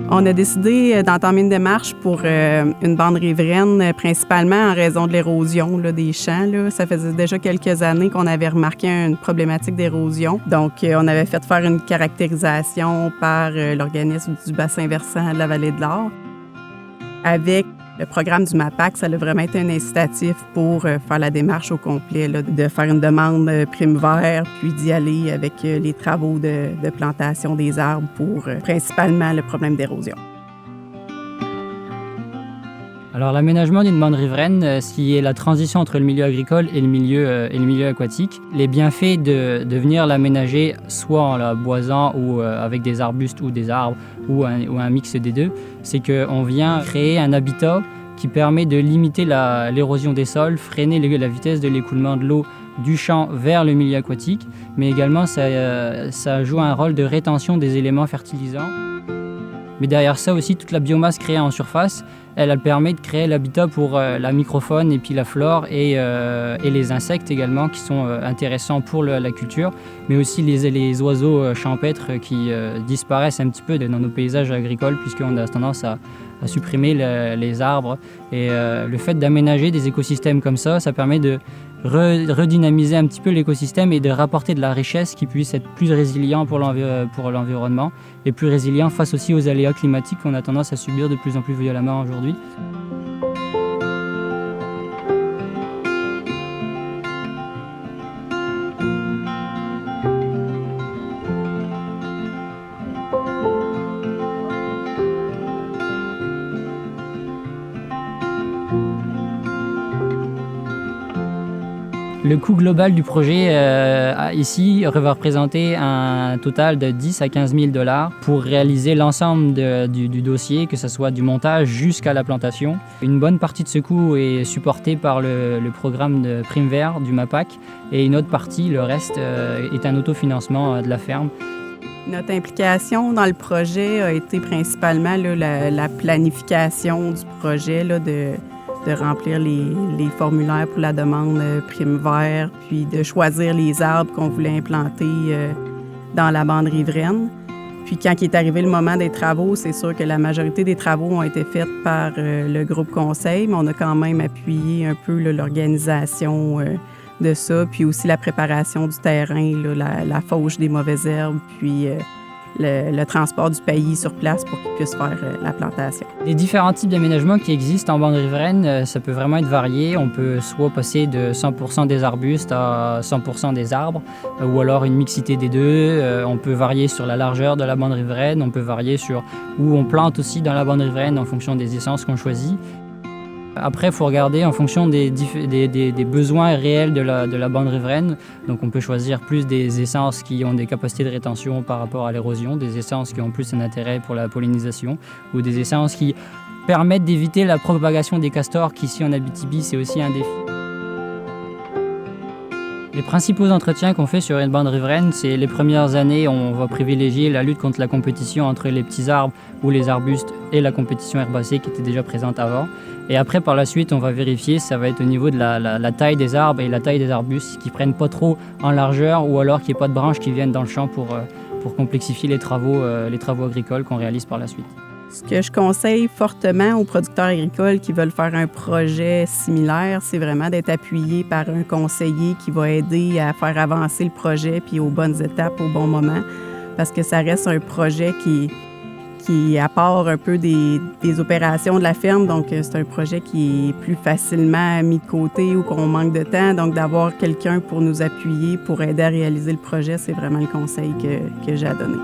On a décidé d'entamer une démarche pour une bande riveraine, principalement en raison de l'érosion là, des champs. Là. Ça faisait déjà quelques années qu'on avait remarqué une problématique d'érosion. Donc, on avait fait faire une caractérisation par l'organisme du bassin versant de la vallée de l'Or. Avec le programme du MAPAC, ça a vraiment été un incitatif pour faire la démarche au complet, là, de faire une demande prime vert, puis d'y aller avec les travaux de plantation des arbres pour principalement le problème d'érosion. Alors l'aménagement d'une bande riveraine, ce qui est la transition entre le milieu agricole et le milieu aquatique, les bienfaits de venir l'aménager soit en la boisant ou avec des arbustes ou des arbres ou un mix des deux, c'est qu'on vient créer un habitat qui permet de limiter l'érosion des sols, freiner la vitesse de l'écoulement de l'eau du champ vers le milieu aquatique, mais également ça joue un rôle de rétention des éléments fertilisants. Mais derrière ça aussi, toute la biomasse créée en surface, elle permet de créer l'habitat pour la microfaune et puis la flore et les insectes également qui sont intéressants pour la culture, mais aussi les oiseaux champêtres qui disparaissent un petit peu dans nos paysages agricoles puisqu'on a tendance à supprimer les arbres. Et le fait d'aménager des écosystèmes comme ça permet de redynamiser un petit peu l'écosystème et de rapporter de la richesse qui puisse être plus résilient pour l'environnement et plus résilient face aussi aux aléas climatiques qu'on a tendance à subir de plus en plus violemment aujourd'hui. Le coût global du projet ici va représenter un total de 10 à 15 000 $ pour réaliser l'ensemble du dossier, que ce soit du montage jusqu'à la plantation. Une bonne partie de ce coût est supportée par le programme de prime vert du MAPAC et une autre partie, le reste, est un autofinancement de la ferme. Notre implication dans le projet a été principalement là, la planification du projet, là, de remplir les formulaires pour la demande prime vert, puis de choisir les arbres qu'on voulait implanter dans la bande riveraine. Puis quand il est arrivé le moment des travaux, c'est sûr que la majorité des travaux ont été faits par le groupe conseil, mais on a quand même appuyé un peu là, l'organisation de ça, puis aussi la préparation du terrain, là, la fauche des mauvaises herbes, puis le transport du paillis sur place pour qu'ils puissent faire la plantation. Les différents types d'aménagements qui existent en bande riveraine, ça peut vraiment être varié. On peut soit passer de 100% des arbustes à 100% des arbres, ou alors une mixité des deux. On peut varier sur la largeur de la bande riveraine, on peut varier sur où on plante aussi dans la bande riveraine en fonction des essences qu'on choisit. Après, il faut regarder en fonction des besoins réels de la bande riveraine. Donc on peut choisir plus des essences qui ont des capacités de rétention par rapport à l'érosion, des essences qui ont plus un intérêt pour la pollinisation, ou des essences qui permettent d'éviter la propagation des castors, qui ici en Abitibi, c'est aussi un défi. Les principaux entretiens qu'on fait sur une bande riveraine, c'est les premières années, on va privilégier la lutte contre la compétition entre les petits arbres ou les arbustes et la compétition herbacée qui était déjà présente avant. Et après, par la suite, on va vérifier si ça va être au niveau de la taille des arbres et la taille des arbustes qui ne prennent pas trop en largeur ou alors qu'il n'y ait pas de branches qui viennent dans le champ pour complexifier les travaux agricoles qu'on réalise par la suite. Ce que je conseille fortement aux producteurs agricoles qui veulent faire un projet similaire, c'est vraiment d'être appuyé par un conseiller qui va aider à faire avancer le projet puis aux bonnes étapes au bon moment, parce que ça reste un projet qui apporte un peu des opérations de la ferme. Donc, c'est un projet qui est plus facilement mis de côté ou qu'on manque de temps. Donc, d'avoir quelqu'un pour nous appuyer, pour aider à réaliser le projet, c'est vraiment le conseil que j'ai à donner.